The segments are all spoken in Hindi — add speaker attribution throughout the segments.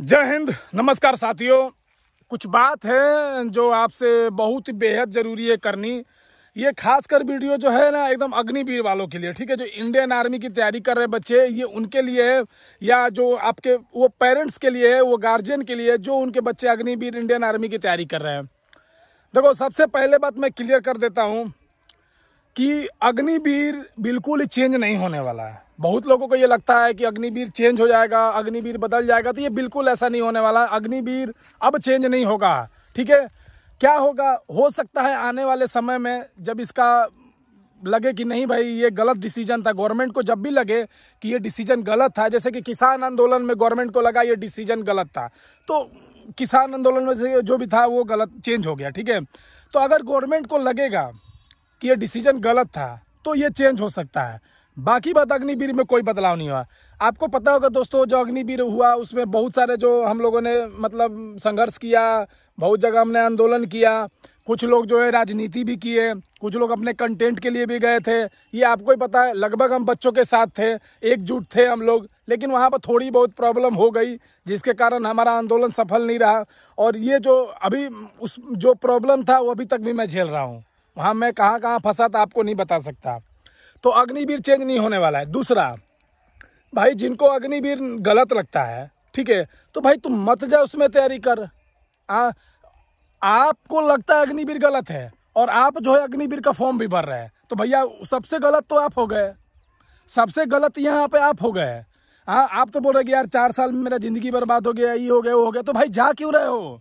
Speaker 1: जय हिंद, नमस्कार साथियों। कुछ बात है जो आपसे बहुत ही बेहद ज़रूरी है करनी। ये खासकर वीडियो जो है ना एकदम अग्निवीर वालों के लिए, ठीक है। जो इंडियन आर्मी की तैयारी कर रहे बच्चे, ये उनके लिए है, या जो आपके वो पेरेंट्स के लिए है, वो गार्जियन के लिए, जो उनके बच्चे अग्निवीर इंडियन आर्मी की तैयारी कर रहे हैं। देखो, सबसे पहले बात मैं क्लियर कर देता हूँ कि अग्निवीर बिल्कुल ही चेंज नहीं होने वाला है। बहुत लोगों को ये लगता है कि अग्निवीर चेंज हो जाएगा, अग्निवीर बदल जाएगा, तो ये बिल्कुल ऐसा नहीं होने वाला। अग्निवीर अब चेंज नहीं होगा, ठीक है। क्या होगा, हो सकता है आने वाले समय में जब इसका लगे कि नहीं भाई ये गलत डिसीजन था, गवर्नमेंट को जब भी लगे कि ये डिसीजन गलत था, जैसे कि किसान आंदोलन में गवर्नमेंट को लगा ये डिसीजन गलत था, तो किसान आंदोलन में से जो भी था वो गलत चेंज हो गया, ठीक है। तो अगर गवर्नमेंट को लगेगा कि ये डिसीजन गलत था तो ये चेंज हो सकता है। बाकी बात, अग्निवीर में कोई बदलाव नहीं हुआ। आपको पता होगा दोस्तों, जो अग्निवीर हुआ उसमें बहुत सारे जो हम लोगों ने मतलब संघर्ष किया, बहुत जगह हमने आंदोलन किया, कुछ लोग जो है राजनीति भी किए, कुछ लोग अपने कंटेंट के लिए भी गए थे। ये आपको ही पता है, लगभग हम बच्चों के साथ थे, एकजुट थे हम लोग। लेकिन वहाँ पर थोड़ी बहुत प्रॉब्लम हो गई जिसके कारण हमारा आंदोलन सफल नहीं रहा। और ये जो अभी उस जो प्रॉब्लम था वो अभी तक भी मैं झेल रहा हूँ। वहाँ मैं कहाँ फंसा था आपको नहीं बता सकता। तो अग्निवीर चेंज नहीं होने वाला है। दूसरा, भाई जिनको अग्निवीर गलत लगता है, ठीक है, तो भाई तुम मत जा उसमें तैयारी कर। आपको लगता है अग्निवीर गलत है और आप जो है अग्निवीर का फॉर्म भी भर रहे हैं, तो भैया सबसे गलत तो आप हो गए, सबसे गलत यहाँ पे आप हो गए। हाँ, आप तो बोल रहे कि यार 4 साल में मेरा जिंदगी बर्बाद हो गया, ये हो गया वो हो गया, तो भाई जा क्यों रहे हो?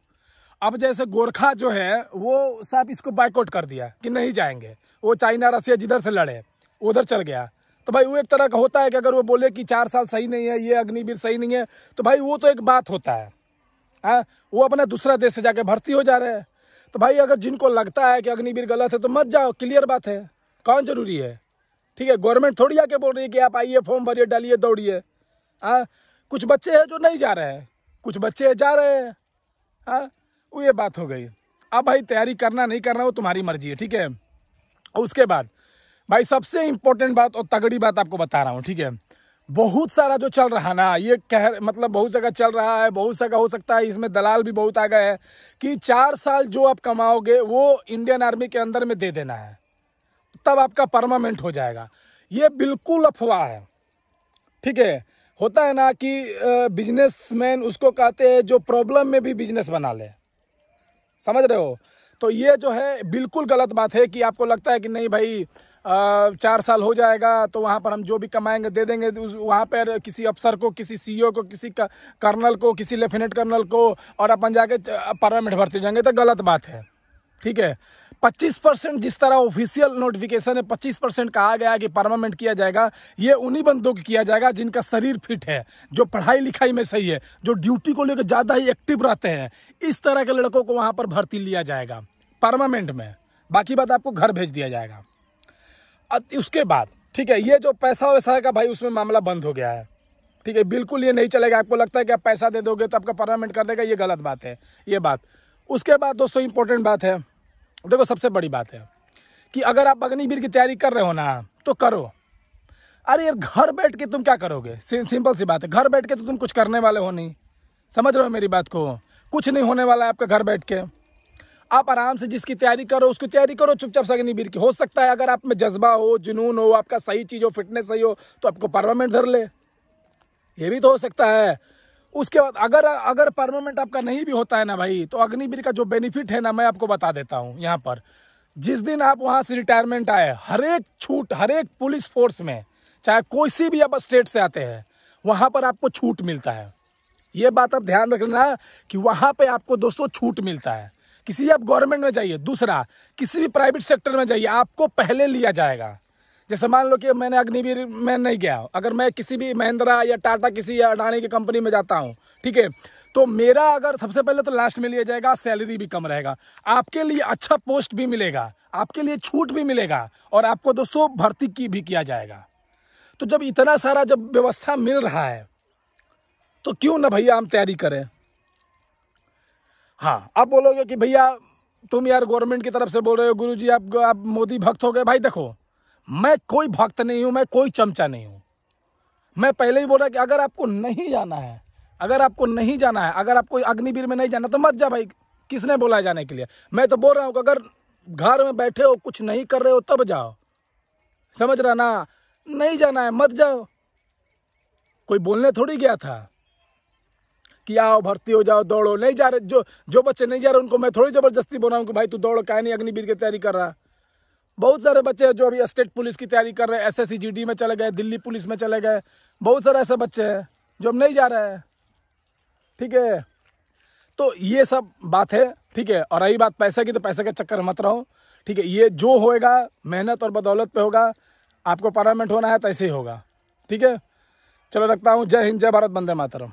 Speaker 1: अब जैसे गोरखा जो है वो साहब इसको बाइकआउट कर दिया कि नहीं जाएंगे, वो चाइना रसिया जिधर से लड़े उधर चल गया। तो भाई वो एक तरह का होता है कि अगर वो बोले कि 4 साल सही नहीं है, ये अग्निवीर सही नहीं है, तो भाई वो तो एक बात होता है। हाँ, वो अपना दूसरा देश से जाके भर्ती हो जा रहे हैं। तो भाई अगर जिनको लगता है कि अग्निवीर गलत है तो मत जाओ, क्लियर बात है। कौन जरूरी है, ठीक है। गवर्नमेंट थोड़ी आके बोल रही है कि आप आइए, फॉर्म भरिए, डालिए, दौड़िए। हाँ, कुछ बच्चे हैं जो नहीं जा रहे हैं, कुछ बच्चे जा रहे हैं। हाँ, वो ये बात हो गई। अब भाई तैयारी करना नहीं करना वो तुम्हारी मर्जी है, ठीक है। और उसके बाद भाई सबसे इंपॉर्टेंट बात और तगड़ी बात आपको बता रहा हूँ, ठीक है। बहुत सारा जो चल रहा ना, ये मतलब बहुत जगह चल रहा है, बहुत जगह हो सकता है इसमें दलाल भी बहुत आ गए हैं कि 4 साल जो आप कमाओगे वो इंडियन आर्मी के अंदर में दे देना है, तब आपका परमानेंट हो जाएगा। ये बिल्कुल अफवाह है, ठीक है। होता है ना कि बिजनेसमैन उसको कहते हैं जो प्रॉब्लम में भी बिजनेस बना ले, समझ रहे हो। तो ये जो है बिल्कुल गलत बात है कि आपको लगता है कि नहीं भाई 4 साल हो जाएगा तो वहाँ पर हम जो भी कमाएंगे दे देंगे, वहाँ पर किसी अफसर को, किसी सीईओ को, किसी कर्नल को, किसी लेफ्टिनेंट कर्नल को, और अपन जाके परमानेंट भर्ती जाएंगे, तो गलत बात है, ठीक है। 25% जिस तरह ऑफिशियल नोटिफिकेशन है 25% कहा गया है कि परमानेंट किया जाएगा, ये उन्हीं बंदों को किया जाएगा जिनका शरीर फिट है, जो पढ़ाई लिखाई में सही है, जो ड्यूटी को लेकर ज़्यादा ही एक्टिव रहते हैं। इस तरह के लड़कों को वहाँ पर भर्ती लिया जाएगा परमानेंट में। बाकी बात आपको घर भेज दिया जाएगा। उसके बाद ठीक है, ये जो पैसा वैसा का भाई उसमें मामला बंद हो गया है, ठीक है। बिल्कुल ये नहीं चलेगा। आपको लगता है कि आप पैसा दे दोगे तो आपका परमानेंट कर देगा, ये गलत बात है, ये बात। उसके बाद दोस्तों इंपॉर्टेंट बात है, देखो सबसे बड़ी बात है कि अगर आप अग्निवीर की तैयारी कर रहे हो ना तो करो। अरे यार घर बैठ के तुम क्या करोगे? सिंपल सी बात है, घर बैठ के तो तुम कुछ करने वाले हो नहीं, समझ रहे हो मेरी बात को। कुछ नहीं होने वाला है आपका घर बैठ के। आप आराम से जिसकी तैयारी करो उसकी तैयारी करो चुपचाप से अग्निवीर की। हो सकता है अगर आप में जज्बा हो, जुनून हो, आपका सही चीज़ हो, फिटनेस सही हो, तो आपको परमानेंट धर ले, ये भी तो हो सकता है। उसके बाद अगर परमानेंट आपका नहीं भी होता है ना भाई, तो अग्निवीर का जो बेनिफिट है ना मैं आपको बता देता हूँ यहाँ पर। जिस दिन आप वहाँ से रिटायरमेंट आए, हर एक छूट, हर एक पुलिस फोर्स में, चाहे कोई सी भी आप स्टेट से आते हैं, वहाँ पर आपको छूट मिलता है। ये बात आप ध्यान रखना कि वहाँ पे आपको दोस्तों छूट मिलता है। किसी आप गवर्नमेंट में जाइए, दूसरा किसी भी प्राइवेट सेक्टर में जाइए, आपको पहले लिया जाएगा। जैसे मान लो कि मैंने अग्निवीर में नहीं गया, अगर मैं किसी भी महिंद्रा या टाटा किसी या अडानी की कंपनी में जाता हूँ, ठीक है, तो मेरा अगर सबसे पहले तो लास्ट में लिया जाएगा, सैलरी भी कम रहेगा, आपके लिए अच्छा पोस्ट भी मिलेगा, आपके लिए छूट भी मिलेगा, और आपको दोस्तों भर्ती की भी किया जाएगा। तो जब इतना सारा जब व्यवस्था मिल रहा है तो क्यों ना भैया हम तैयारी करें। हाँ, आप बोलोगे कि भैया तुम यार गवर्नमेंट की तरफ से बोल रहे हो, गुरुजी आप मोदी भक्त हो गए। भाई देखो, मैं कोई भक्त नहीं हूं, मैं कोई चमचा नहीं हूं। मैं पहले ही बोल रहा कि अगर आपको नहीं जाना है अगर आपको नहीं जाना है, अगर आपको अग्निवीर में नहीं जाना तो मत जा भाई। किसने बोला है जाने के लिए? मैं तो बोल रहा हूँ कि अगर घर में बैठे हो, कुछ नहीं कर रहे हो, तब जाओ। समझ रहा ना? नहीं जाना है मत जाओ। कोई बोलने थोड़ी गया था कि आओ भर्ती हो जाओ, दौड़ो। नहीं जा रहे, जो बच्चे नहीं जा रहे उनको मैं थोड़ी जबरदस्ती बोल रहा हूँ कि भाई तू दौड़ो, काहे नहीं अग्निवीर की तैयारी कर रहा। बहुत सारे बच्चे हैं जो अभी स्टेट पुलिस की तैयारी कर रहे हैं, SSC GD में चले गए, दिल्ली पुलिस में चले गए। बहुत सारे ऐसे बच्चे हैं जो अब नहीं जा रहे हैं। ठीक है, तो ये सब बात है। ठीक है, और रही बात पैसे की, तो पैसे के चक्कर मत रहो। ठीक है, ये जो होएगा मेहनत और बदौलत पे होगा। आपको परमानेंट होना है तो ऐसे ही होगा। ठीक है, चलो रखता हूँ। जय हिंद, जय भारत, वंदे मातरम।